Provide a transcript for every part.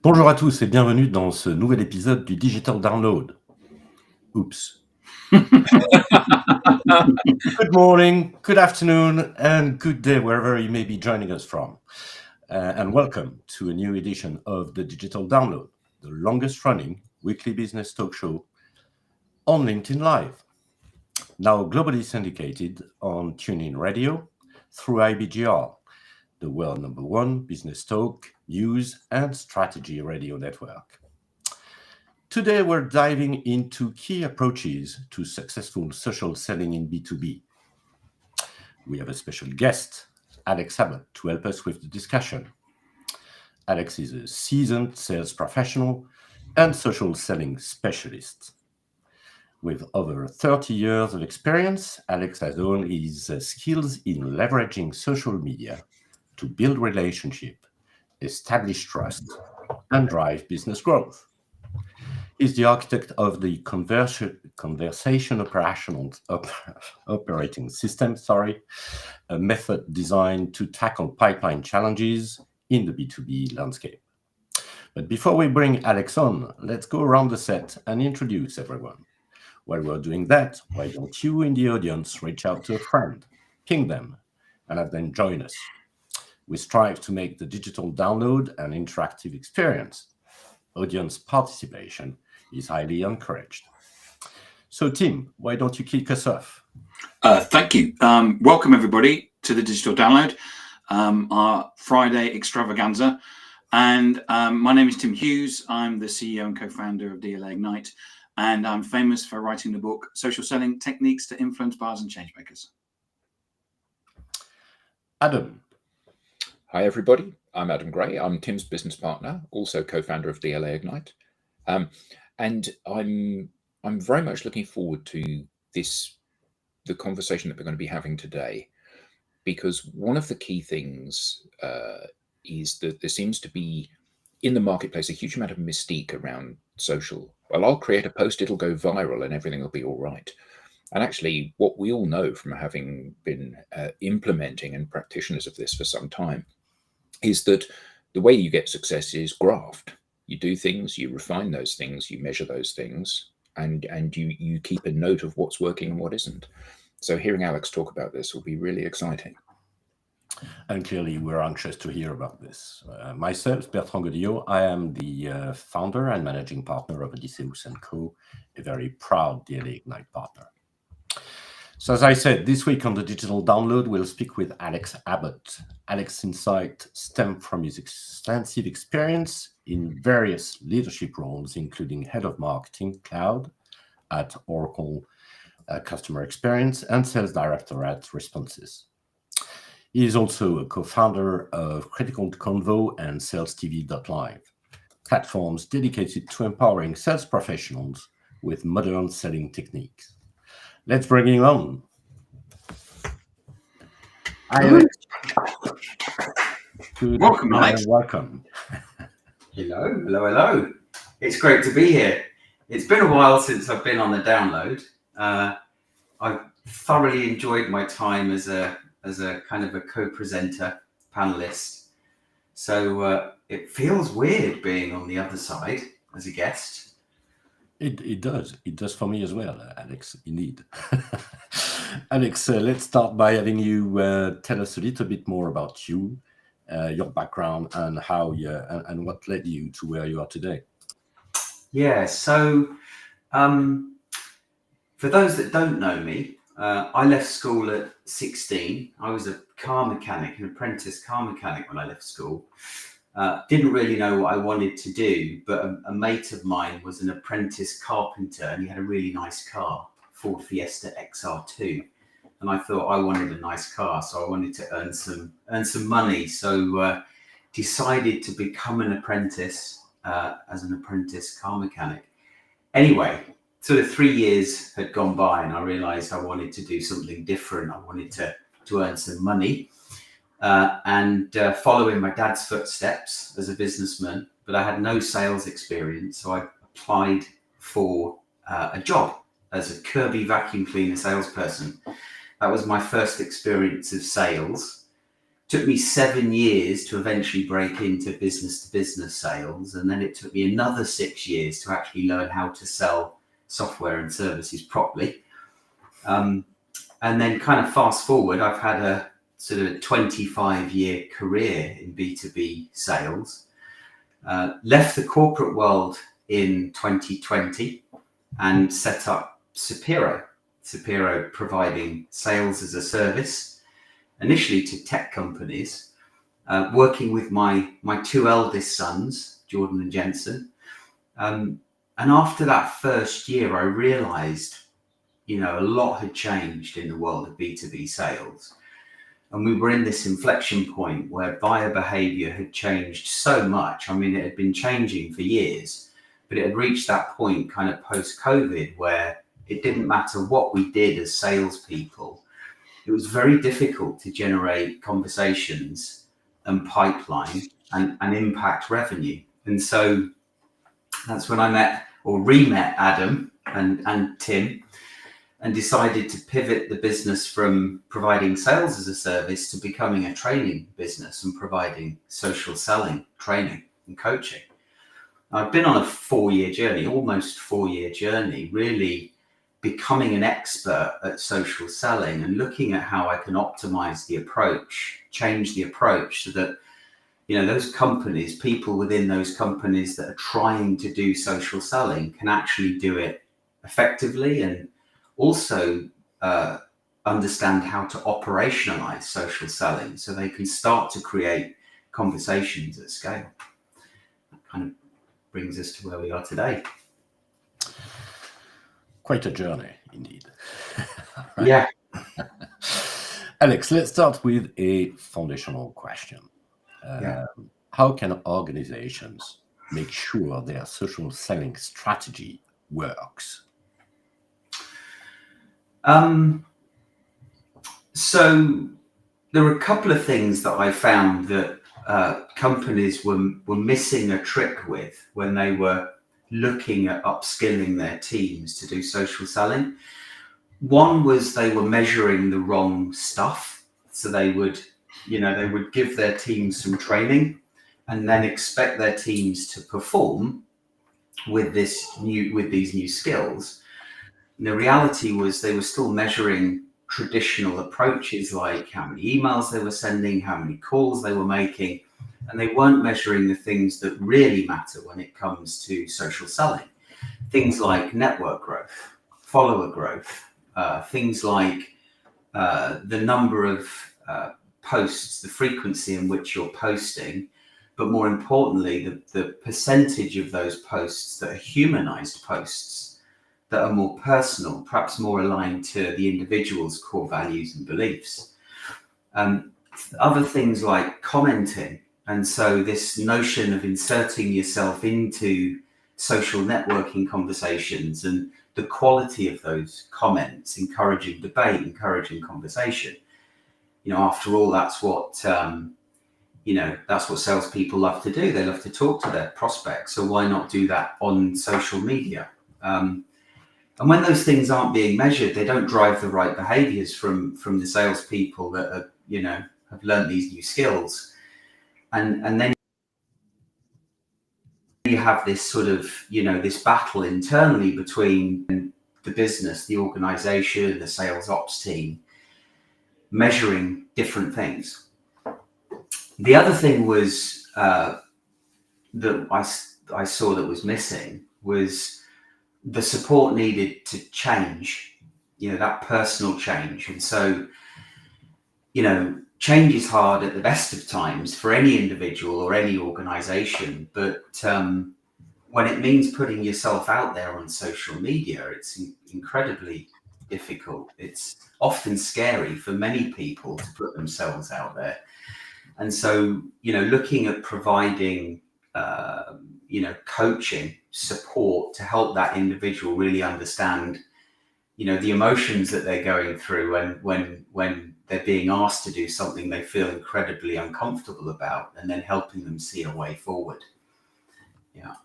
Bonjour à tous et bienvenue dans ce nouvel épisode du Digital Download. Oops. Good morning, good afternoon, and good day wherever you may be joining us from. And welcome to a new edition of the Digital Download, the longest running weekly business talk show on LinkedIn Live. Now globally syndicated on TuneIn Radio through IBGR, the world #1 business talk, news, and strategy radio network. Today, we're diving into key approaches to successful social selling in B2B. We have a special guest, Alex Abbott, to help us with the discussion. Alex is a seasoned sales professional and social selling specialist. With over 30 years of experience, Alex has honed his skills in leveraging social media to build relationships, establish trust, and drive business growth. He's the architect of the Conversation Operating System, a method designed to tackle pipeline challenges in the B2B landscape. But before we bring Alex on, let's go around the set and introduce everyone. While we're doing that, why don't you in the audience reach out to a friend, ping them, and have them join us. We strive to make the digital download an interactive experience. Audience participation is highly encouraged. So, Tim, why don't you kick us off? Thank you. Welcome, everybody, to the Digital Download, our Friday extravaganza. And my name is Tim Hughes. I'm the CEO and co-founder of DLA Ignite, and I'm famous for writing the book, Social Selling Techniques to Influence Buyers and Changemakers. Adam. Hi, everybody. I'm Adam Gray. I'm Tim's business partner, also co-founder of DLA Ignite. And I'm very much looking forward to the conversation that we're going to be having today, because one of the key things is that there seems to be in the marketplace a huge amount of mystique around social. Well, I'll create a post, it'll go viral and everything will be all right. And actually, what we all know from having been implementing and practitioners of this for some time is that the way you get success is graft. You do things, you refine those things, you measure those things, and you keep a note of what's working and what isn't. So hearing Alex talk about this will be really exciting. And clearly, we're anxious to hear about this. Myself, Bertrand Godillot, I am the founder and managing partner of Odysseus & Co., a very proud DLA Ignite partner. So as I said, this week on the Digital Download, we'll speak with Alex Abbott. Alex's insight stem from his extensive experience in various leadership roles, including head of marketing cloud at Oracle Customer Experience and sales director at Responsys. He is also a co-founder of Critical Convo and SalesTV.live, platforms dedicated to empowering sales professionals with modern selling techniques. Let's bring him on. Hi, Alex. Welcome, Alex. Welcome. Hello. It's great to be here. It's been a while since I've been on the download. I've thoroughly enjoyed my time as a kind of a co-presenter, panelist. So it feels weird being on the other side as a guest. It does for me as well, Alex, indeed. Alex, let's start by having you tell us a little bit more about you, your background, and how and what led you to where you are today. Yeah, so for those that don't know me, I left school at 16. I was a car mechanic, an apprentice car mechanic when I left school. Didn't really know what I wanted to do, but a mate of mine was an apprentice carpenter and he had a really nice car, Ford Fiesta XR2. And I thought I wanted a nice car, so I wanted to earn some money. So decided to become an apprentice as an apprentice car mechanic. Anyway, sort of 3 years had gone by and I realized I wanted to do something different. I wanted to earn some money. And following my dad's footsteps as a businessman, but I had no sales experience. So I applied for a job as a Kirby vacuum cleaner salesperson. That was my first experience of sales. Took me 7 years to eventually break into business to business sales. And then it took me another 6 years to actually learn how to sell software and services properly. And then kind of fast forward, I've had a sort of 25-year career in B2B sales. Left the corporate world in 2020 and set up Sapiro providing sales as a service, initially to tech companies, working with my two eldest sons, Jordan and Jensen. And after that first year, I realized, a lot had changed in the world of B2B sales. And we were in this inflection point where buyer behavior had changed so much. I mean, it had been changing for years, but it had reached that point kind of post-COVID where it didn't matter what we did as salespeople. It was very difficult to generate conversations and pipeline and impact revenue. And so that's when I met or re-met Adam and Tim and decided to pivot the business from providing sales as a service to becoming a training business and providing social selling, training and coaching. I've been on a 4-year journey, almost 4-year journey, really becoming an expert at social selling and looking at how I can optimize the approach, change the approach so that, those companies, people within those companies that are trying to do social selling can actually do it effectively and also understand how to operationalize social selling so they can start to create conversations at scale. That kind of brings us to where we are today. Quite a journey, indeed. Right. Yeah. Alex, let's start with a foundational question. How can organizations make sure their social selling strategy works? So there were a couple of things that I found that companies were missing a trick with when they were looking at upskilling their teams to do social selling. One was they were measuring the wrong stuff. So they would give their teams some training and then expect their teams to perform with these new skills. And the reality was they were still measuring traditional approaches like how many emails they were sending, how many calls they were making, and they weren't measuring the things that really matter when it comes to social selling. Things like network growth, follower growth, things like the number of posts, the frequency in which you're posting, but more importantly, the percentage of those posts that are humanized posts that are more personal, perhaps more aligned to the individual's core values and beliefs. Other things like commenting. And so this notion of inserting yourself into social networking conversations and the quality of those comments, encouraging debate, encouraging conversation. After all, that's what salespeople love to do. They love to talk to their prospects. So why not do that on social media? And when those things aren't being measured, they don't drive the right behaviors from the salespeople that are, have learned these new skills. And then you have this sort of, this battle internally between the business, the organization, the sales ops team, measuring different things. The other thing was that I saw that was missing was the support needed to change, that personal change. And so, change is hard at the best of times for any individual or any organization, but when it means putting yourself out there on social media, it's incredibly difficult. It's often scary for many people to put themselves out there. And so, looking at providing, coaching, support to help that individual really understand, the emotions that they're going through when they're being asked to do something they feel incredibly uncomfortable about, and then helping them see a way forward. Yeah.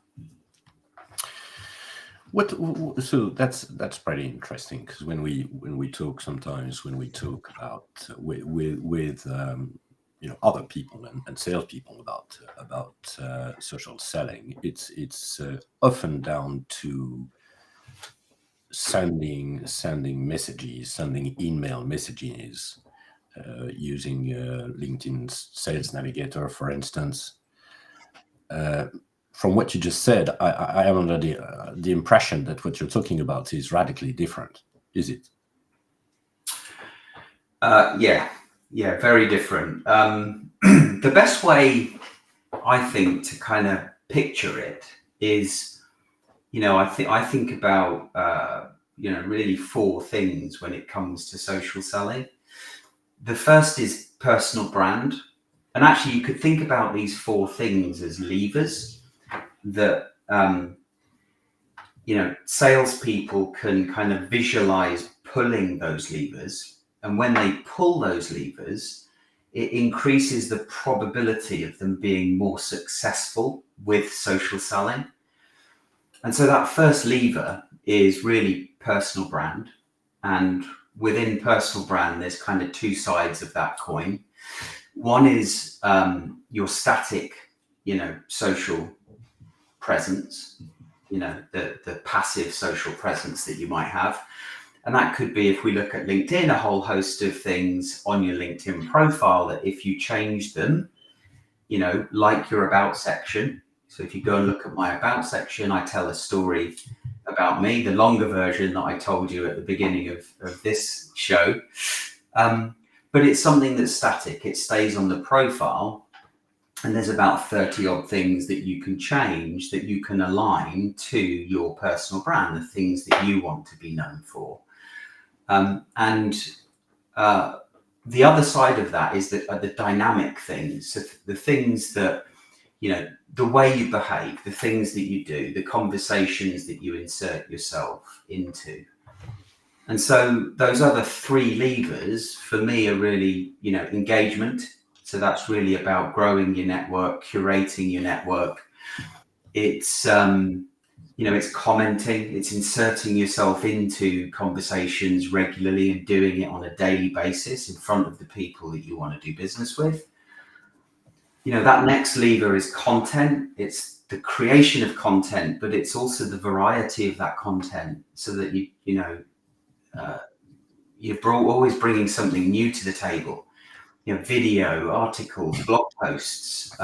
So that's pretty interesting, because when we talk about with other people and salespeople about social selling. It's often down to sending messages, sending email messages, using LinkedIn's Sales Navigator, for instance. From what you just said, I am under the impression that what you're talking about is radically different. Is it? Yeah, very different. The best way I think to kind of picture it is, I think about really four things when it comes to social selling. The first is personal brand, and actually you could think about these four things as levers that salespeople can kind of visualize pulling those levers, and when they pull those levers, it increases the probability of them being more successful with social selling. And so that first lever is really personal brand. And within personal brand, there's kind of two sides of that coin. One is your static, social presence, the passive social presence that you might have. And that could be, if we look at LinkedIn, a whole host of things on your LinkedIn profile that if you change them, like your about section. So if you go and look at my about section, I tell a story about me, the longer version that I told you at the beginning of this show. But it's something that's static. It stays on the profile. And there's about 30 odd things that you can change, that you can align to your personal brand, the things that you want to be known for. The other side of that is the dynamic things, so the things that, the way you behave, the things that you do, the conversations that you insert yourself into. And so those other three levers for me are really, engagement. So that's really about growing your network, curating your network. It's, it's commenting, it's inserting yourself into conversations regularly and doing it on a daily basis in front of the people that you want to do business with. That next lever is content. It's the creation of content, but it's also the variety of that content, so that you're always bringing something new to the table. Video, articles, blog posts,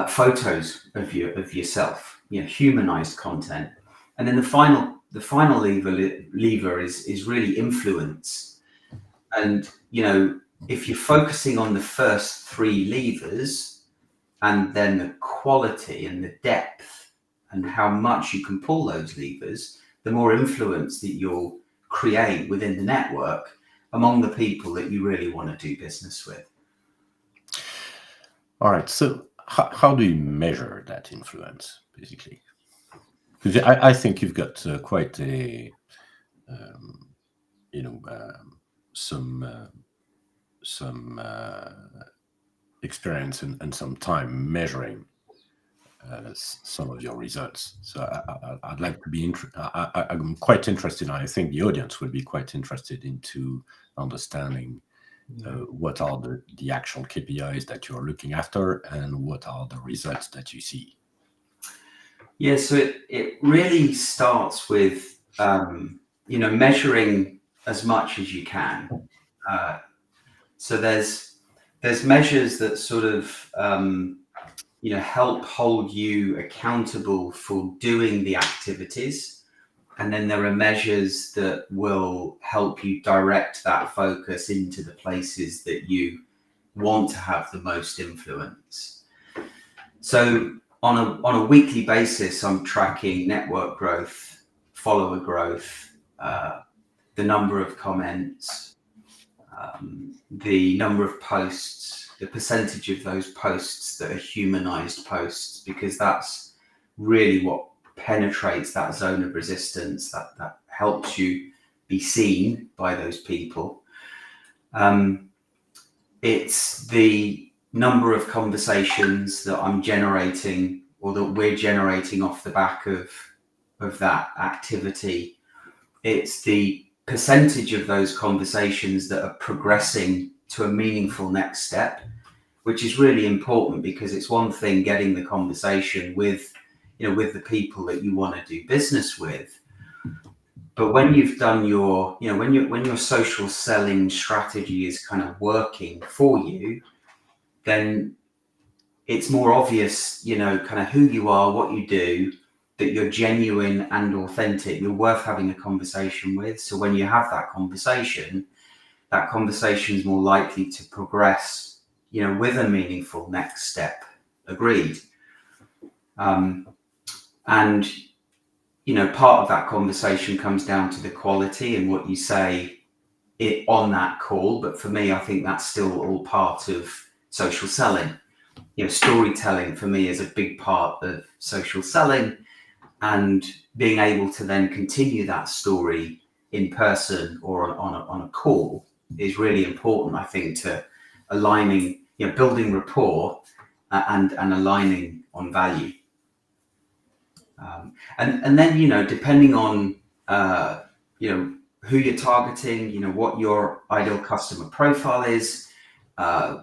photos of yourself, humanized content. And then the final lever is really influence. And if you're focusing on the first three levers, and then the quality and the depth and how much you can pull those levers, the more influence that you'll create within the network among the people that you really want to do business with. All right. So how do you measure that influence, basically? Because I think you've got quite a, some experience and some time measuring some of your results. So I'd like to be I'm quite interested, and I think the audience would be quite interested into understanding what are the actual KPIs that you're looking after, and what are the results that you see. Yeah, so it really starts with measuring as much as you can. So there's measures that sort of help hold you accountable for doing the activities, and then there are measures that will help you direct that focus into the places that you want to have the most influence. So on a weekly basis, I'm tracking network growth, follower growth, the number of comments, the number of posts, the percentage of those posts that are humanized posts, because that's really what penetrates that zone of resistance, that helps you be seen by those people. It's the number of conversations that I'm generating, or that we're generating off the back of that activity. It's the percentage of those conversations that are progressing to a meaningful next step, which is really important, because it's one thing getting the conversation with, with the people that you want to do business with. But when you've done your, when your social selling strategy is kind of working for you, then it's more obvious, kind of who you are, what you do, that you're genuine and authentic, you're worth having a conversation with. So when you have that conversation is more likely to progress, with a meaningful next step. Agreed. And, part of that conversation comes down to the quality and what you say on that call. But for me, I think that's still all part of social selling. Storytelling for me is a big part of social selling, and being able to then continue that story in person or on a call is really important, I think, to aligning, building rapport and aligning on value. And then, depending on, who you're targeting, what your ideal customer profile is,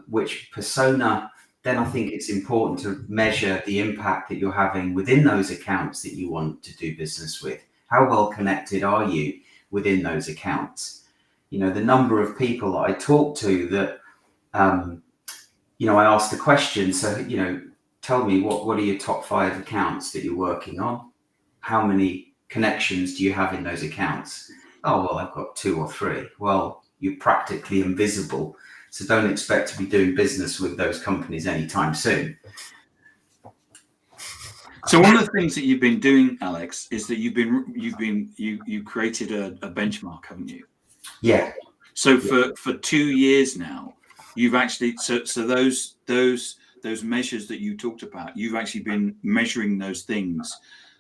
which persona, then I think it's important to measure the impact that you're having within those accounts that you want to do business with. How well connected are you within those accounts? The number of people that I talk to that, I ask the question, so, tell me what are your top 5 accounts that you're working on? How many connections do you have in those accounts? Oh, well, I've got 2 or 3. Well, you're practically invisible. So don't expect to be doing business with those companies anytime soon. So one of the things that you've been doing, Alex, is that you created a benchmark, haven't you? Yeah. So for 2 years now, you've actually so those measures that you talked about, you've actually been measuring those things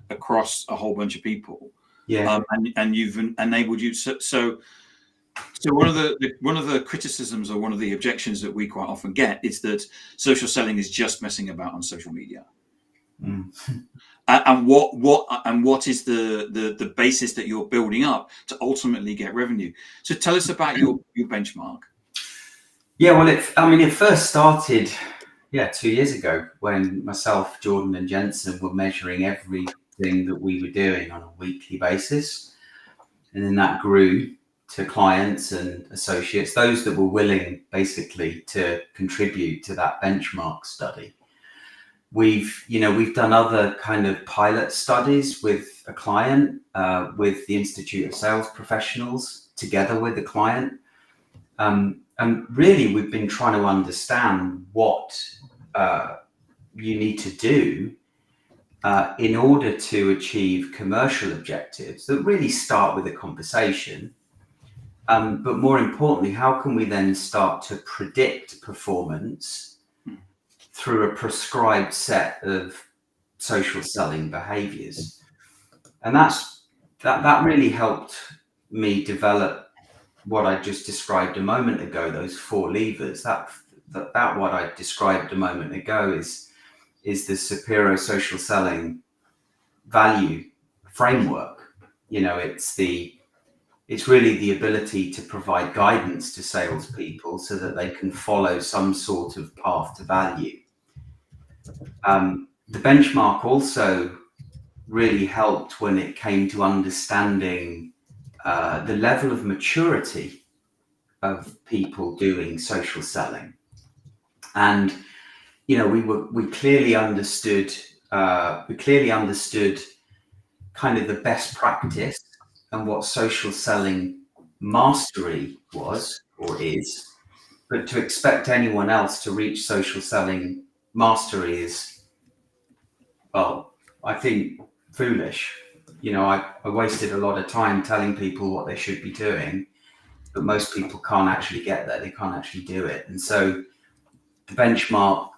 across a whole bunch of people. Yeah. And you've enabled you. So one of the criticisms or one of the objections that we quite often get is that social selling is just messing about on social media. Mm. And what is the basis that you're building up to ultimately get revenue? So tell us about your benchmark. Yeah, well, it first started 2 years ago, when myself, Jordan and Jensen were measuring everything that we were doing on a weekly basis. And then that grew to clients and associates, those that were willing basically to contribute to that benchmark study. We've done other kind of pilot studies with a client, with the Institute of Sales Professionals, together with the client. And really, we've been trying to understand what you need to do in order to achieve commercial objectives that really start with a conversation. But more importantly, how can we then start to predict performance through a prescribed set of social selling behaviors? And that really helped me develop what I just described a moment ago, those 4 levers. That what I described a moment ago is the superior social selling value framework. It's really the ability to provide guidance to salespeople so that they can follow some sort of path to value. The benchmark also really helped when it came to understanding the level of maturity of people doing social selling. And we clearly understood kind of the best practice and what social selling mastery was or is. But to expect anyone else to reach social selling mastery is, well, I think foolish. I wasted a lot of time telling people what they should be doing, but most people can't actually get there. They can't actually do it. And so the benchmark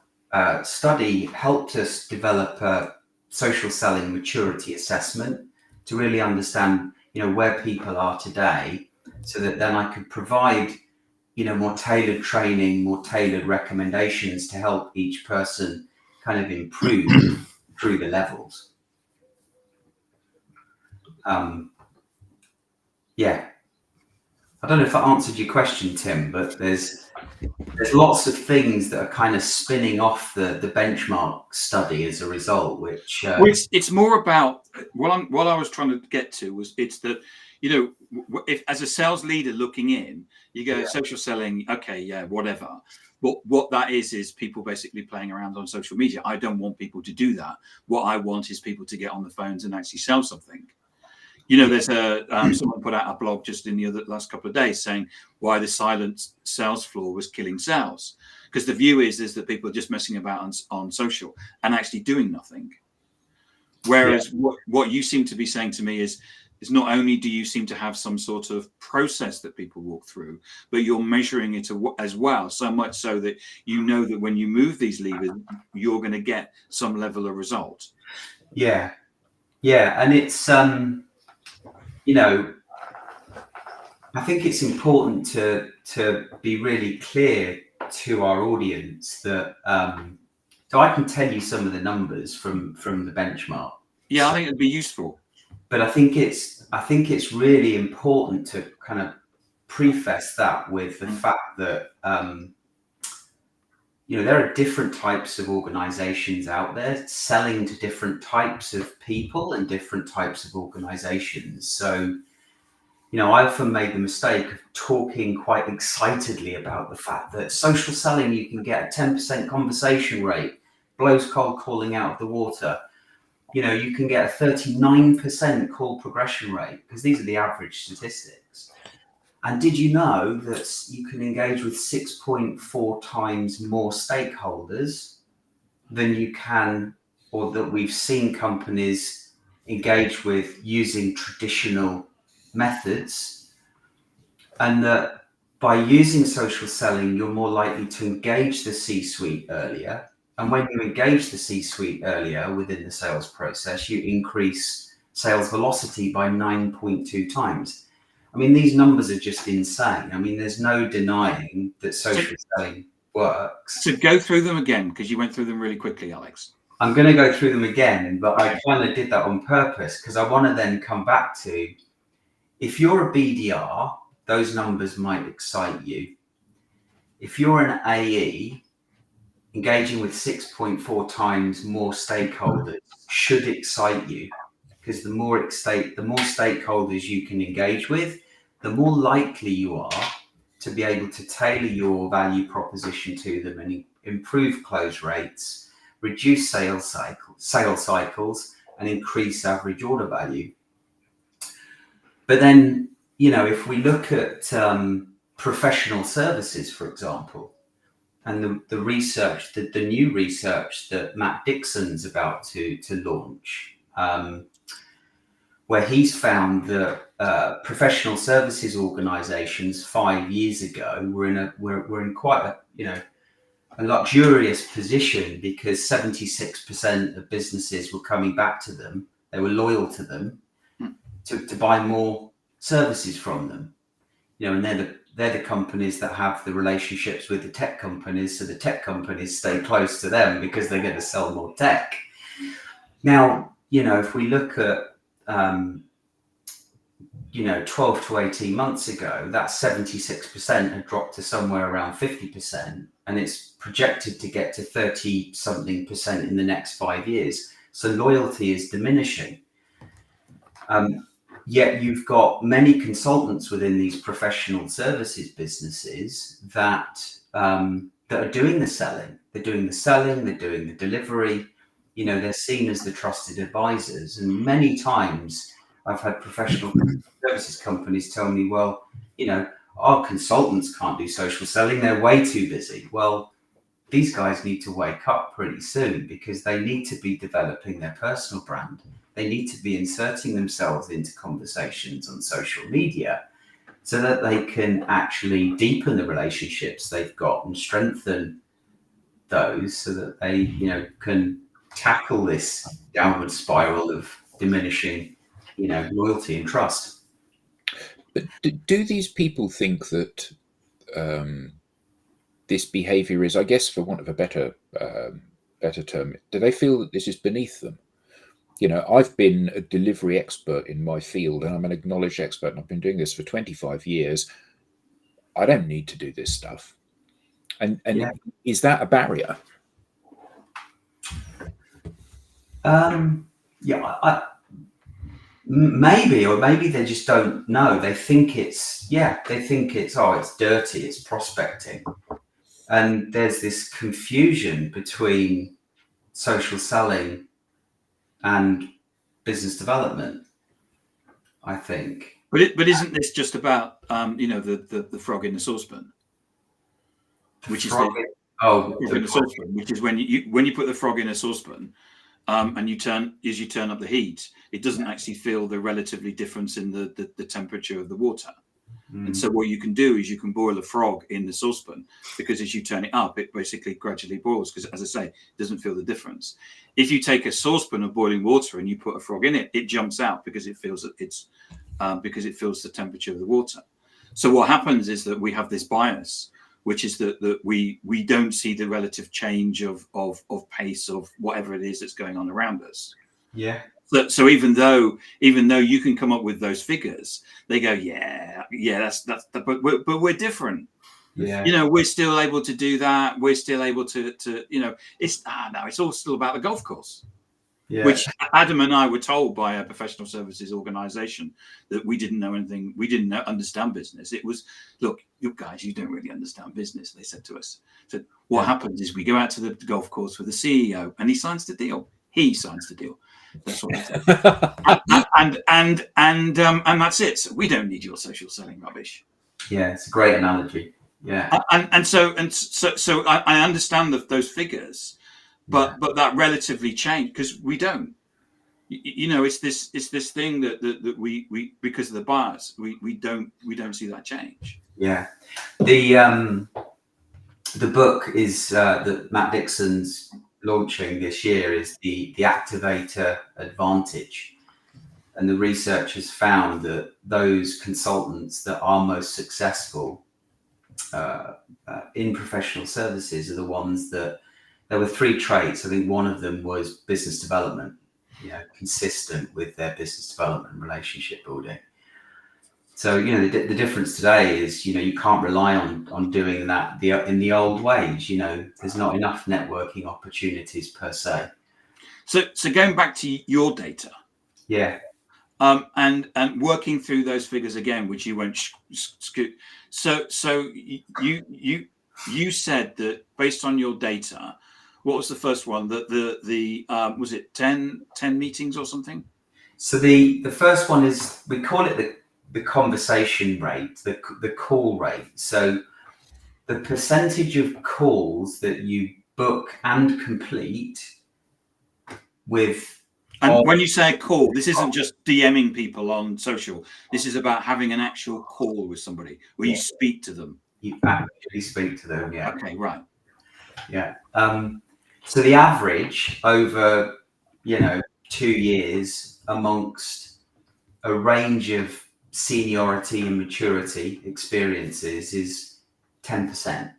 study helped us develop a social selling maturity assessment to really understand, where people are today, so that then I could provide, more tailored training, more tailored recommendations to help each person kind of improve through the levels. I don't know if that answered your question, Tim, but there's lots of things that are kind of spinning off the benchmark study as a result, which Well, it's more about what I was trying to get to was it's that, you know, if as a sales leader looking in, you go social selling, okay, yeah, whatever. But what that is people basically playing around on social media. I don't want people to do that. What I want is people to get on the phones and actually sell something. You know, there's someone put out a blog just in the last couple of days saying why the silent sales floor was killing sales, because the view is that people are just messing about on social and actually doing nothing. Whereas what you seem to be saying to me is not only do you seem to have some sort of process that people walk through, but you're measuring it as well, so much so that you know that when you move these levers, you're going to get some level of result. Yeah, and it's you know, I think it's important to be really clear to our audience that so I can tell you some of the numbers from the benchmark. Yeah, I think it'd be useful. But I think it's really important to kind of preface that with the fact that you know, there are different types of organizations out there selling to different types of people and different types of organizations. So, you know, I often made the mistake of talking quite excitedly about the fact that social selling, you can get a 10% conversation rate, blows cold calling out of the water. You know, you can get a 39% call progression rate, because these are the average statistics. And did you know that you can engage with 6.4 times more stakeholders than you can, or that we've seen companies engage with using traditional methods? And that by using social selling, you're more likely to engage the C-suite earlier. And when you engage the C-suite earlier within the sales process, you increase sales velocity by 9.2 times. I mean, these numbers are just insane. I mean, there's no denying that social selling works. So go through them again, because you went through them really quickly, Alex. I'm going to go through them again, but I kind of did that on purpose because I want to then come back to, if you're a BDR, those numbers might excite you. If you're an AE, engaging with 6.4 times more stakeholders should excite you, because the more stakeholders you can engage with, the more likely you are to be able to tailor your value proposition to them and improve close rates, reduce sales cycles, and increase average order value. But then, you know, if we look at professional services, for example, and the research, the new research that Matt Dixon's about to launch, where he's found that professional services organizations 5 years ago were in quite a luxurious position, because 76% of businesses were coming back to them. They were loyal to them to buy more services from them. You know, and they're the companies that have the relationships with the tech companies, so the tech companies stay close to them because they're going to sell more tech. Now, you know, if we look at 12 to 18 months ago, that 76% had dropped to somewhere around 50%, and it's projected to get to 30-something% in the next 5 years. So loyalty is diminishing. Yet you've got many consultants within these professional services businesses that are doing the selling. They're doing the selling, they're doing the delivery. You know, they're seen as the trusted advisors. And many times I've had professional services companies tell me, well, you know, our consultants can't do social selling. They're way too busy. Well, these guys need to wake up pretty soon, because they need to be developing their personal brand. They need to be inserting themselves into conversations on social media so that they can actually deepen the relationships they've got and strengthen those, so that they, you know, can tackle this downward spiral of diminishing, you know, loyalty and trust. But do these people think that this behavior is, I guess, for want of a better term, do they feel that this is beneath them? You know, I've been a delivery expert in my field, and I'm an acknowledged expert, and I've been doing this for 25 years. I don't need to do this stuff. And Yeah. is that a barrier? Maybe, or maybe they just don't know. They think it's oh, it's dirty, it's prospecting. And there's this confusion between social selling and business development, I think. But isn't this just about the frog in the saucepan? Which is the frog in the saucepan, which is when you put the frog in a saucepan, and you turn up the heat, it doesn't actually feel the relatively difference in the temperature of the water. And so what you can do is you can boil a frog in the saucepan, because as you turn it up, it basically gradually boils, because, as I say, it doesn't feel the difference. If you take a saucepan of boiling water and you put a frog in it, it jumps out because it feels because it feels the temperature of the water. So what happens is that we have this bias, which is that we don't see the relative change of pace of whatever it is that's going on around us. Yeah. So even though you can come up with those figures, they go, that's but we're different. Yeah. We're still able to do that. We're still able to it's all still about the golf course. Yeah. Which Adam and I were told by a professional services organization that we didn't know anything. We didn't understand business. It was, look, you guys, you don't really understand business. They said to us. So what happens is we go out to the golf course with the CEO and he signs the deal. He signs the deal. That's what he said. and that's it. So we don't need your social selling rubbish. Yeah, it's a great analogy. Yeah. So I understand those figures. But that relatively changed, because we don't. It's this thing that we because of the bias we don't see that change. Yeah, the book is that Matt Dixon's launching this year is the Activator Advantage, and the research has found that those consultants that are most successful in professional services are the ones that. There were 3 traits. I think one of them was business development, consistent with their business development and relationship building. So, the difference today is, you can't rely on doing that in the old ways. There's not enough networking opportunities per se. So going back to your data. Yeah. And working through those figures again, which you won't scoot. So you said that based on your data, what was the first one? That the was it 10 meetings or something? So the first one is, we call it the conversation rate, the call rate. So the percentage of calls that you book and complete with. And when you say a call, this isn't just DMing people on social. This is about having an actual call with somebody where you speak to them. You actually speak to them. Yeah. Okay. Right. Yeah. So the average over, 2 years amongst a range of seniority and maturity experiences is 10%.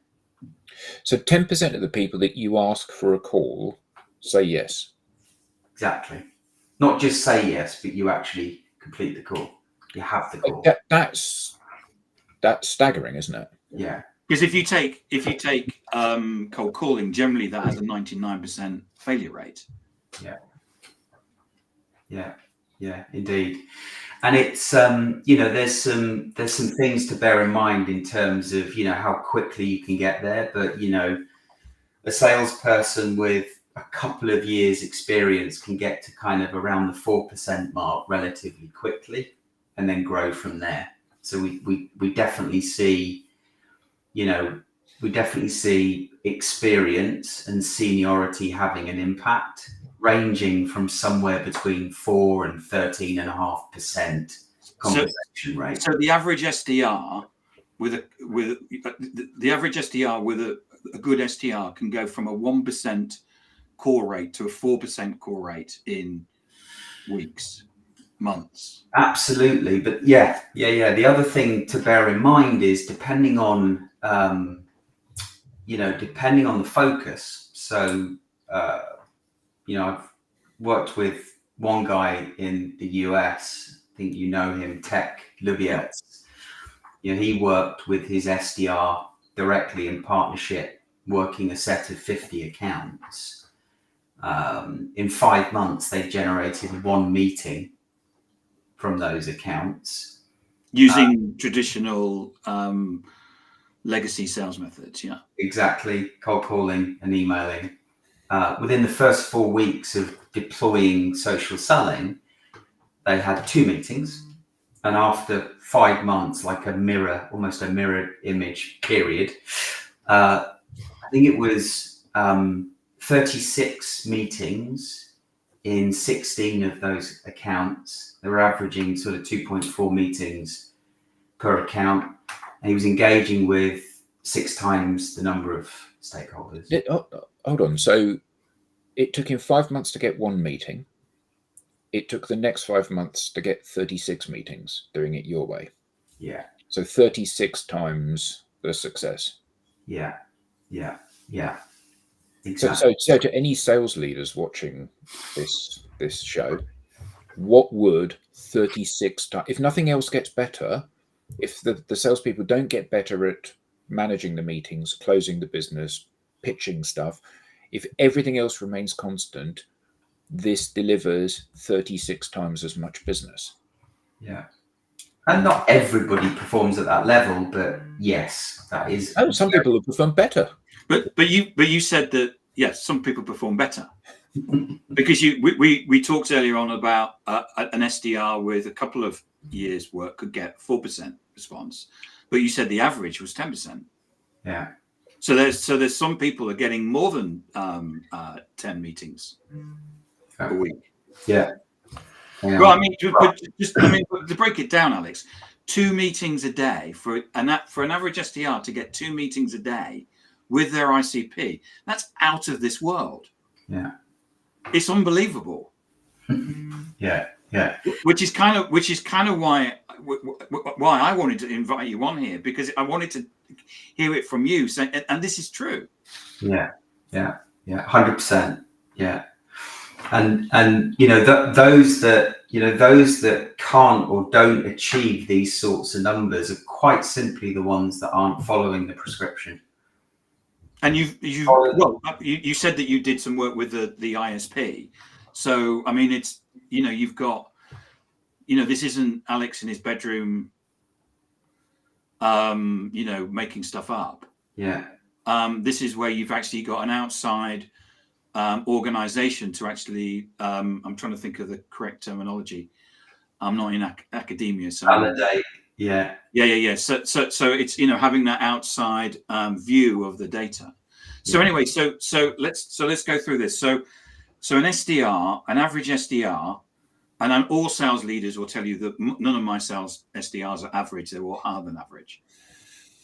So 10% of the people that you ask for a call say yes. Exactly. Not just say yes, but you actually complete the call. You have the call. That's staggering, isn't it? Yeah. Because if you take cold calling, generally that has a 99% failure rate. Yeah, indeed. And it's there's some things to bear in mind in terms of how quickly you can get there. But a salesperson with a couple of years experience can get to kind of around the 4% mark relatively quickly, and then grow from there. So we definitely see. We definitely see experience and seniority having an impact, ranging from somewhere between 4 and 13.5% conversation rate. So the average SDR with a good SDR can go from a 1% core rate to a 4% core rate in weeks, months. Absolutely. But yeah. The other thing to bear in mind is depending on the focus. So, I've worked with one guy in the US, I think him, Tech Lubiertz. he worked with his SDR directly in partnership, working a set of 50 accounts. In 5 months, they generated 1 meeting from those accounts. Using traditional legacy sales methods, yeah. Exactly, cold calling and emailing. Within the first 4 weeks of deploying social selling, they had 2 meetings. And after 5 months, like almost a mirror image period, I think it was 36 meetings in 16 of those accounts. They were averaging sort of 2.4 meetings per account. And he was engaging with 6 times the number of stakeholders. Hold on. So it took him 5 months to get 1 meeting. It took the next 5 months to get 36 meetings, doing it your way. Yeah. So 36 times the success. Yeah. Exactly. So to any sales leaders watching this show, what would 36 times, if nothing else gets better, if the salespeople don't get better at managing the meetings, closing the business, pitching stuff, if everything else remains constant, this delivers 36 times as much business. Yeah. And not everybody performs at that level, but yes, that is. Oh, some people have performed better. But you said that, yes, some people perform better. Because we talked earlier on about an SDR with a couple of years' work could get 4% response, but you said the average was 10%. Yeah. So there's some people are getting more than 10 meetings a week. Yeah. Well, I mean, to break it down, Alex, 2 meetings a day for an average SDR to get 2 meetings a day with their ICP, that's out of this world. Yeah. It's unbelievable. Yeah. Which is kind of why I wanted to invite you on here, because I wanted to hear it from you. So, and this is true. Yeah. 100%. Yeah. And those that can't or don't achieve these sorts of numbers are quite simply the ones that aren't following the prescription. And you said that you did some work with the ISP. So I mean, it's you've got this isn't Alex in his bedroom making stuff up. Yeah. This is where you've actually got an outside organization to actually I'm trying to think of the correct terminology. I'm not in academia, so validate. Yeah. So it's having that outside view of the data. So anyway, so let's go through this. So an SDR, an average SDR, and all sales leaders will tell you that none of my sales SDRs are average; they're all higher than average.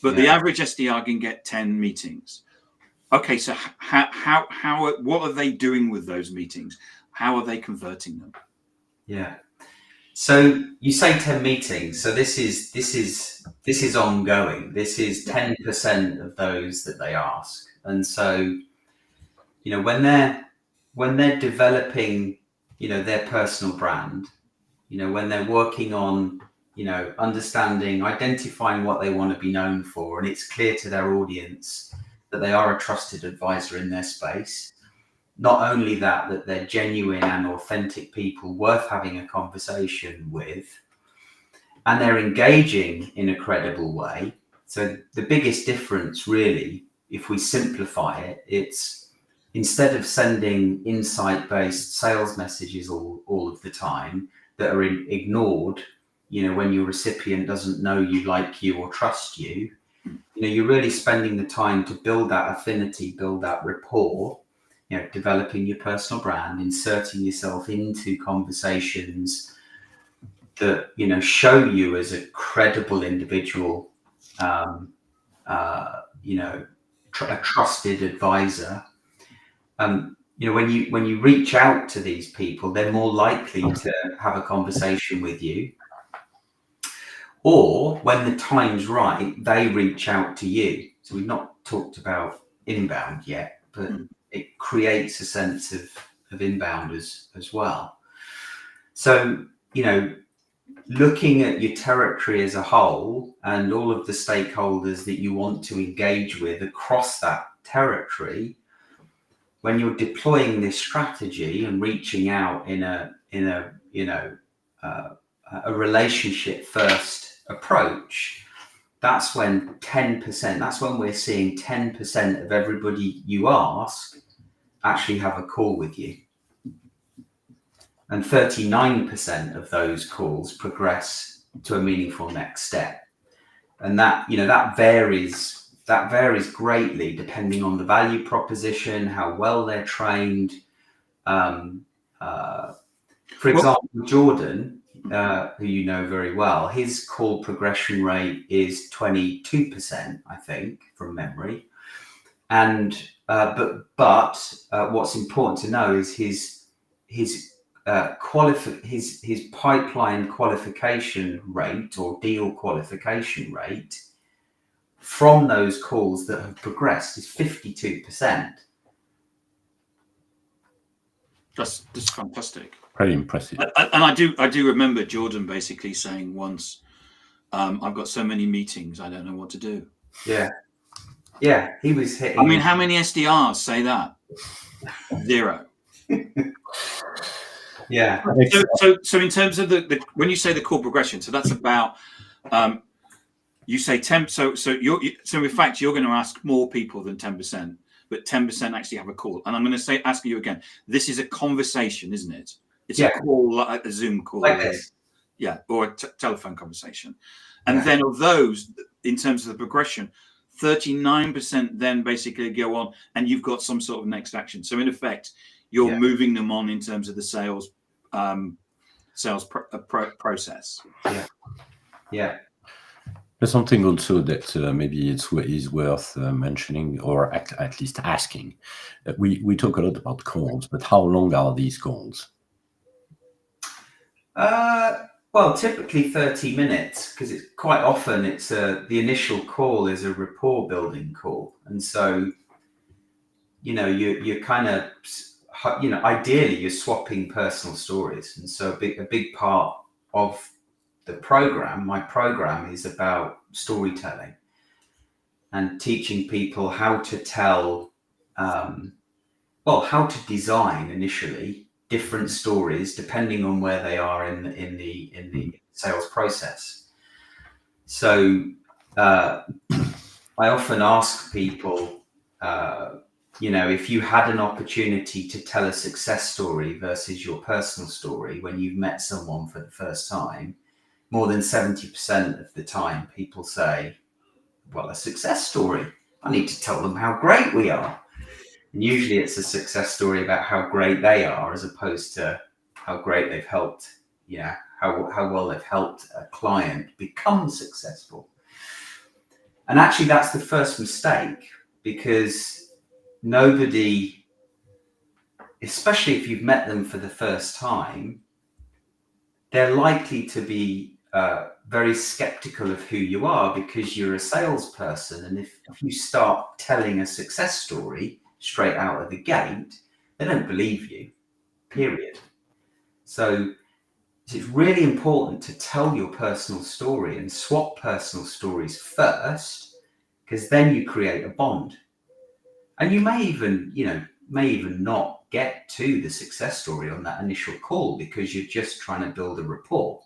But the average SDR can get 10 meetings. Okay, so what are they doing with those meetings? How are they converting them? Yeah. So you say 10 meetings. So this is ongoing. This is 10% of those that they ask. And so, when they're developing, their personal brand, when they're working on, understanding, identifying what they want to be known for, and it's clear to their audience that they are a trusted advisor in their space. Not only that they're genuine and authentic people worth having a conversation with, and they're engaging in a credible way. So the biggest difference, really, if we simplify it, it's instead of sending insight-based sales messages all of the time that are ignored, when your recipient doesn't know you, like you, or trust you, you're really spending the time to build that affinity, build that rapport, developing your personal brand, inserting yourself into conversations that, show you as a credible individual, a trusted advisor. When you reach out to these people, they're more likely to have a conversation with you. Or when the time's right, they reach out to you. So we've not talked about inbound yet, but it creates a sense of inbound as well. So, looking at your territory as a whole and all of the stakeholders that you want to engage with across that territory, when you're deploying this strategy and reaching out in a relationship first approach, that's when 10%, that's when we're seeing 10% of everybody you ask actually have a call with you. And 39% of those calls progress to a meaningful next step. And that, that varies greatly depending on the value proposition, how well they're trained. For example, Jordan, who you know very well, his call progression rate is 22%, I think, from memory. And but what's important to know is his pipeline qualification rate or deal qualification rate from those calls that have progressed is 52%. That's fantastic. Very impressive. And I do remember Jordan basically saying once, I've got so many meetings, I don't know what to do. Yeah, he was hitting. I mean, how many SDRs say that? 0. Yeah. So in terms of the when you say the call progression, so that's about you say 10. So in fact you're going to ask more people than 10%, but 10% actually have a call. And I'm going to ask you again. This is a conversation, isn't it? It's a call, like a Zoom call, like this. Yeah, or a telephone conversation. And then of those, in terms of the progression, 39% then basically go on, and you've got some sort of next action. So in effect, you're moving them on in terms of the sales process. Yeah. There's something also that maybe is worth mentioning, or at least asking. We talk a lot about calls, but how long are these calls? Well, typically 30 minutes, because it's quite often the initial call is a rapport building call, and so you're kind of ideally you're swapping personal stories, and so a big part of my program is about storytelling and teaching people how to tell, how to design initially different stories depending on where they are in the sales process. So I often ask people, if you had an opportunity to tell a success story versus your personal story when you've met someone for the first time, more than 70% of the time people say, well, a success story. I need to tell them how great we are. And usually it's a success story about how great they are, as opposed to how great they've helped, how well they've helped a client become successful. And actually that's the first mistake, because nobody, especially if you've met them for the first time, they're likely to be very skeptical of who you are because you're a salesperson. And if you start telling a success story straight out of the gate, they don't believe you, period. So it's really important to tell your personal story and swap personal stories first, because then you create a bond. And you may even not get to the success story on that initial call because you're just trying to build a rapport.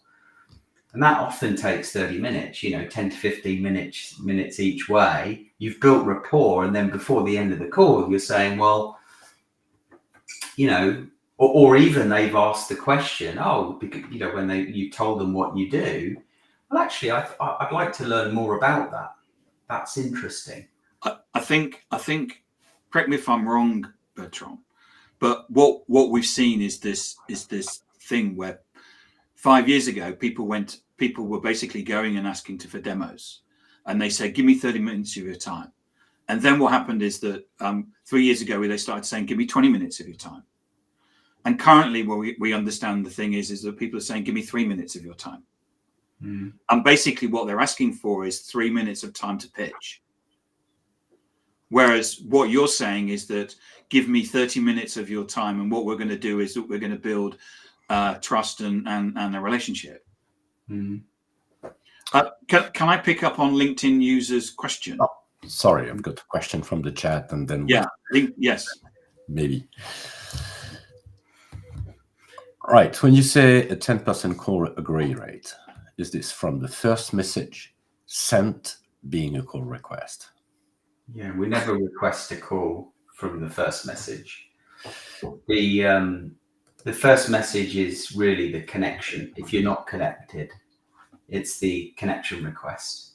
And that often takes 30 minutes, 10 to 15 minutes each way. You've built rapport, and then before the end of the call, you're saying, well, or even they've asked the question, when you told them what you do, well, actually, I'd like to learn more about that. That's interesting. I think, correct me if I'm wrong, Bertrand, but what we've seen is this thing where 5 years ago, people were basically going and asking for demos, and they said, give me 30 minutes of your time. And then what happened is that 3 years ago, they started saying, give me 20 minutes of your time. And currently, what we understand the thing is that people are saying, give me 3 minutes of your time. And basically what they're asking for is 3 minutes of time to pitch. Whereas what you're saying is that give me 30 minutes of your time, and what we're going to do is that we're going to build trust and a relationship. Mm. Can I pick up on LinkedIn users' question? Oh, sorry, I've got a question from the chat, and then Yeah, yes. maybe. Right. When you say a 10% call agree rate, is this from the first message sent being a call request? Yeah, we never request a call from the first message. The first message is really the connection. If you're not connected, it's the connection request,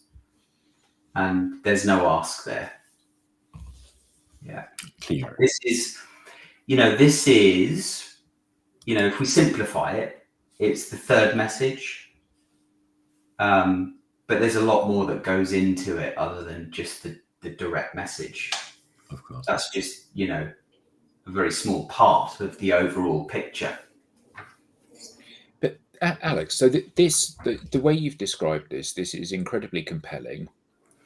and there's no ask there. Yeah, Clear. this is, if we simplify it, it's the third message. But there's a lot more that goes into it other than just the direct message. Of course. That's just, a very small part of the overall picture. But Alex, so the way you've described this is incredibly compelling,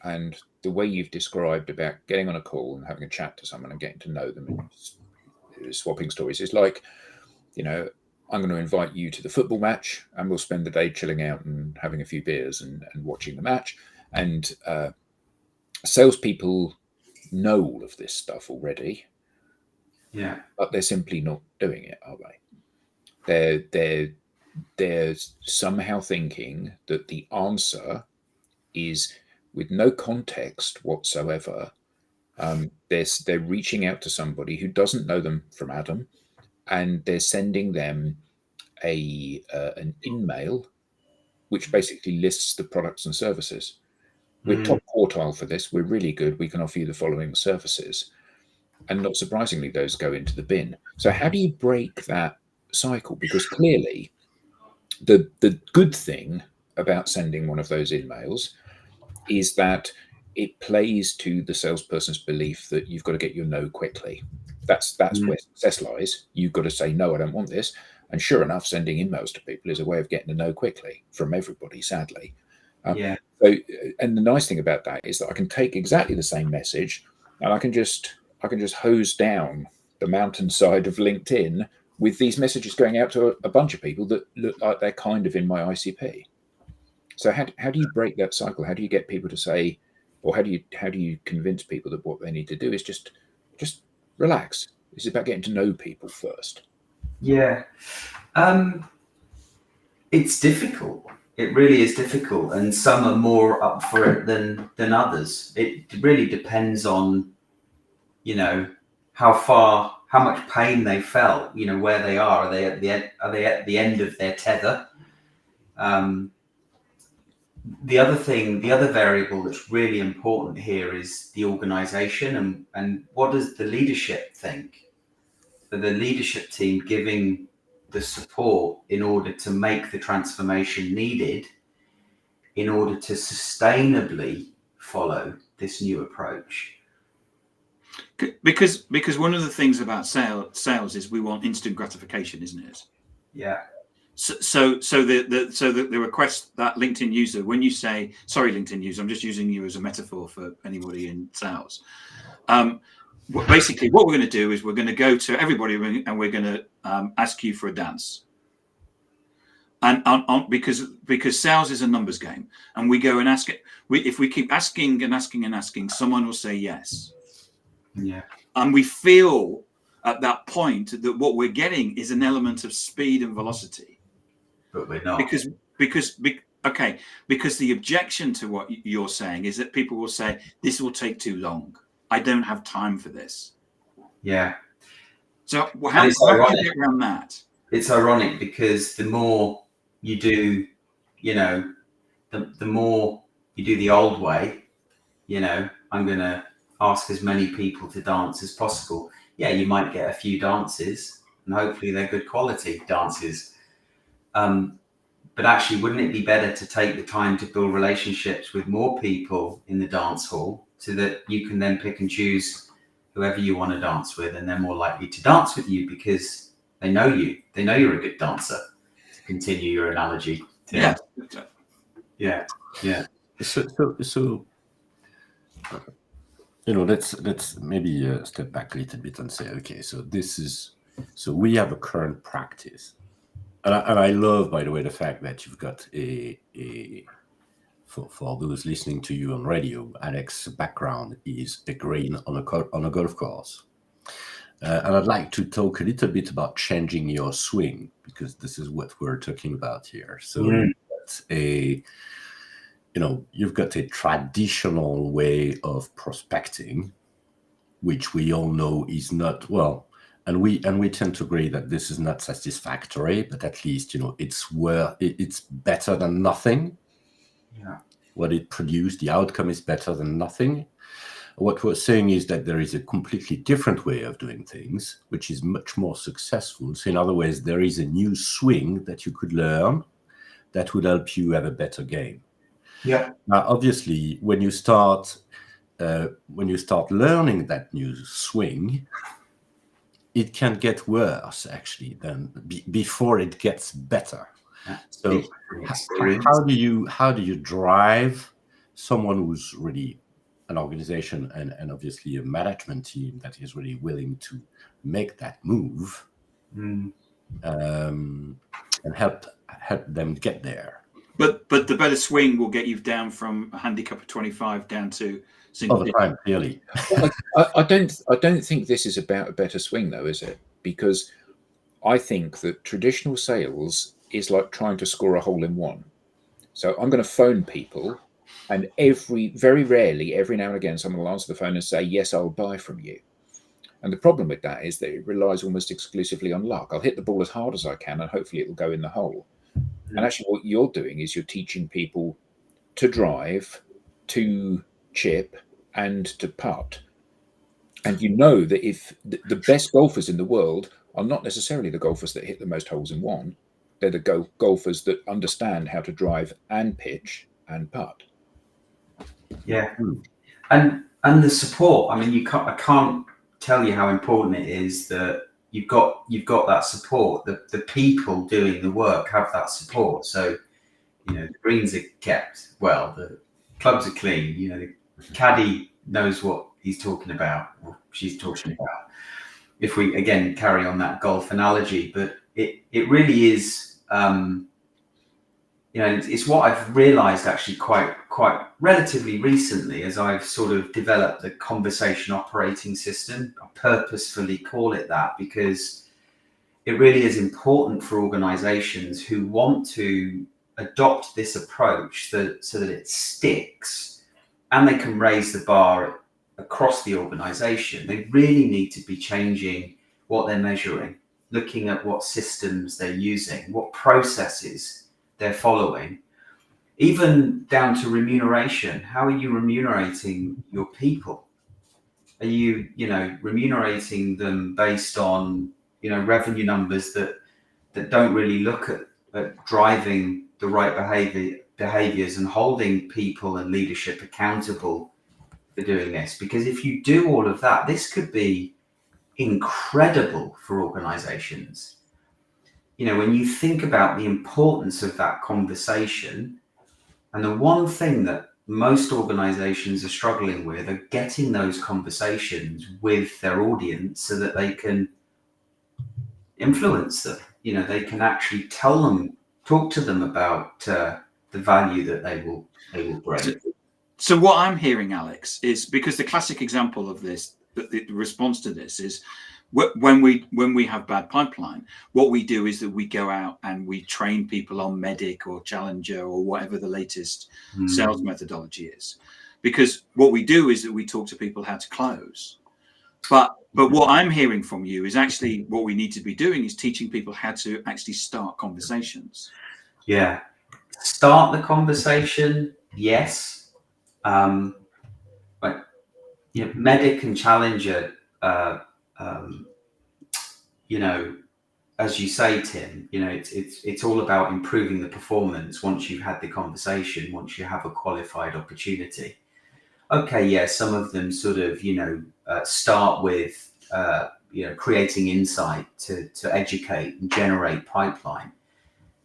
and the way you've described about getting on a call and having a chat to someone and getting to know them and swapping stories is like, I'm going to invite you to the football match, and we'll spend the day chilling out and having a few beers and watching the match. And salespeople know all of this stuff already. Yeah, but they're simply not doing it, are they? They're somehow thinking that the answer is, with no context whatsoever, they're reaching out to somebody who doesn't know them from Adam, and they're sending them an email which basically lists the products and services. We're top quartile for this. We're really good. We can offer you the following services. And not surprisingly, those go into the bin. So how do you break that cycle? Because clearly the good thing about sending one of those emails is that it plays to the salesperson's belief that you've got to get your no quickly. That's where success lies. You've got to say, no, I don't want this. And sure enough, sending emails to people is a way of getting a no quickly from everybody, sadly. yeah. So, and the nice thing about that is that I can take exactly the same message and I can just hose down the mountainside of LinkedIn with these messages going out to a bunch of people that look like they're kind of in my ICP. So how do you break that cycle? How do you get people to say, or how do you convince people that what they need to do is just relax? It's about getting to know people first. Yeah. It's difficult. It really is difficult, and some are more up for it than others. It really depends on, how much pain they felt, where they are. Are they at the end of their tether? The other variable that's really important here is the organization and what does the leadership think? For the leadership team giving the support in order to make the transformation needed in order to sustainably follow this new approach. Because one of the things about sales is we want instant gratification, isn't it? Yeah. So the request, that LinkedIn user, when you say, sorry, LinkedIn user, I'm just using you as a metaphor for anybody in sales. Basically, what we're going to do is we're going to go to everybody and we're going to ask you for a dance. And because sales is a numbers game, and we go and ask it. If we keep asking and asking and asking, someone will say yes. Yeah. And we feel at that point that what we're getting is an element of speed and velocity. But we're not. Because the objection to what you're saying is that people will say, this will take too long. I don't have time for this. Yeah. So how do you get around that? It's ironic because the more you do, the more you do the old way, I'm going to ask as many people to dance as possible. Yeah, you might get a few dances and hopefully they're good quality dances. But actually, wouldn't it be better to take the time to build relationships with more people in the dance hall so that you can then pick and choose whoever you want to dance with, and they're more likely to dance with you because they know you. They know you're a good dancer, to continue your analogy. Yeah. Yeah. So let's maybe step back a little bit and say, okay, so we have a current practice And I love, by the way, the fact that you've got for those listening to you on radio, Alex's background is a green on a golf course. And I'd like to talk a little bit about changing your swing, because this is what we're talking about here. So you've got a traditional way of prospecting, which we all know is not well, and we tend to agree that this is not satisfactory, but at least it's better than nothing. Yeah. What it produced, the outcome is better than nothing. What we're saying is that there is a completely different way of doing things, which is much more successful. So in other words, there is a new swing that you could learn that would help you have a better game. Yeah. Now, obviously, when you start learning that new swing, it can get worse actually than before it gets better. So how do you drive someone who's really an organization and obviously a management team that is really willing to make that move and help them get there? But the better swing will get you down from a handicap of 25 down to single. All the time, clearly. Well, I don't think this is about a better swing, though, is it? Because I think that traditional sales is like trying to score a hole in one. So I'm going to phone people, and very rarely, every now and again, someone will answer the phone and say, yes, I'll buy from you. And the problem with that is that it relies almost exclusively on luck. I'll hit the ball as hard as I can, and hopefully it will go in the hole. And actually what you're doing is you're teaching people to drive, to chip, and to putt. And you know that if the best golfers in the world are not necessarily the golfers that hit the most holes in one, they're the golfers that understand how to drive and pitch and putt. Yeah. And the support, I mean, I can't tell you how important it is that you've got that support. The people doing the work have that support. So, the greens are kept well, the clubs are clean, the caddy knows what he's talking about or she's talking about. If we again carry on that golf analogy, but it really is it's what I've realized actually quite relatively recently as I've sort of developed the conversation operating system. I purposefully call it that because it really is important for organizations who want to adopt this approach so that it sticks and they can raise the bar across the organization. They really need to be changing what they're measuring, looking at what systems they're using, what processes they're following, even down to remuneration. How are you remunerating your people? Are you, remunerating them based on, revenue numbers that don't really look at driving the right behaviors and holding people and leadership accountable for doing this? Because if you do all of that, this could be incredible for organizations. When you think about the importance of that conversation, and the one thing that most organizations are struggling with are getting those conversations with their audience so that they can influence them. They can actually talk to them about the value that they will bring. So what I'm hearing, Alex, is because the classic example of this, the response to this is when we have bad pipeline, what we do is that we go out and we train people on Medic or Challenger or whatever the latest sales methodology is. Because what we do is that we talk to people how to close. But what I'm hearing from you is actually what we need to be doing is teaching people how to actually start conversations. Yeah. Start the conversation, yes. But Medic and Challenger, as you say, Tim, it's all about improving the performance once you've had the conversation, once you have a qualified opportunity. Okay, yeah, some of them sort of, start with, creating insight to educate and generate pipeline.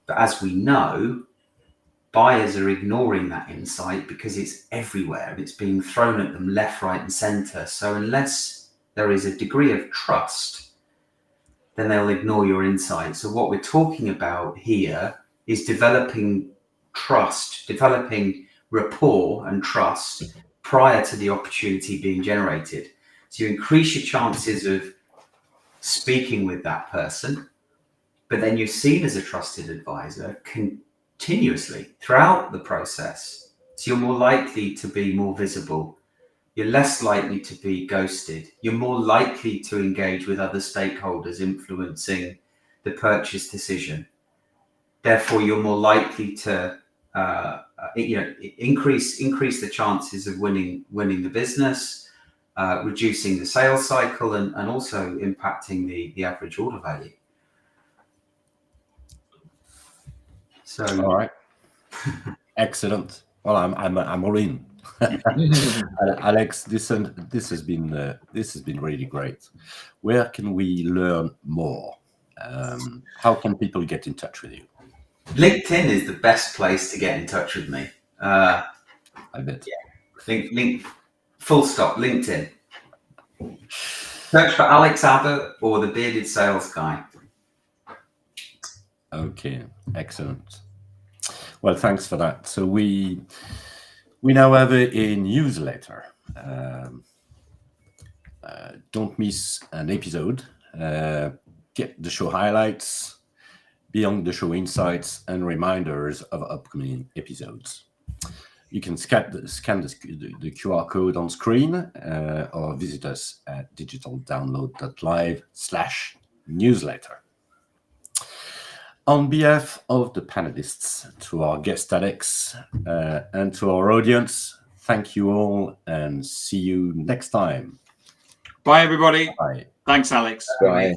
But as we know, buyers are ignoring that insight because it's everywhere and it's being thrown at them left, right, and center. So unless there is a degree of trust, then they'll ignore your insight. So what we're talking about here is developing trust, developing rapport and trust prior to the opportunity being generated. So you increase your chances of speaking with that person, but then you're seen as a trusted advisor continuously throughout the process. So you're more likely to be more visible. You're less likely to be ghosted. You're more likely to engage with other stakeholders influencing the purchase decision. Therefore, you're more likely to increase the chances of winning the business, reducing the sales cycle, and also impacting the average order value. So, all right, excellent. Well, I'm all in. Alex, this has been really great. Where can we learn more? How can people get in touch with you? LinkedIn is the best place to get in touch with me. I bet. Yeah. Link, full stop, LinkedIn. Search for Alex Abbott or the Bearded Sales Guy. Okay, excellent. Well, thanks for that. So we now have a newsletter. Don't miss an episode. Get the show highlights, beyond the show insights, and reminders of upcoming episodes. You can scan the QR code on screen or visit us at digitaldownload.live/newsletter. On behalf of the panelists, to our guest Alex, and to our audience, thank you all and see you next time. Bye, everybody. Bye. Thanks, Alex. Bye.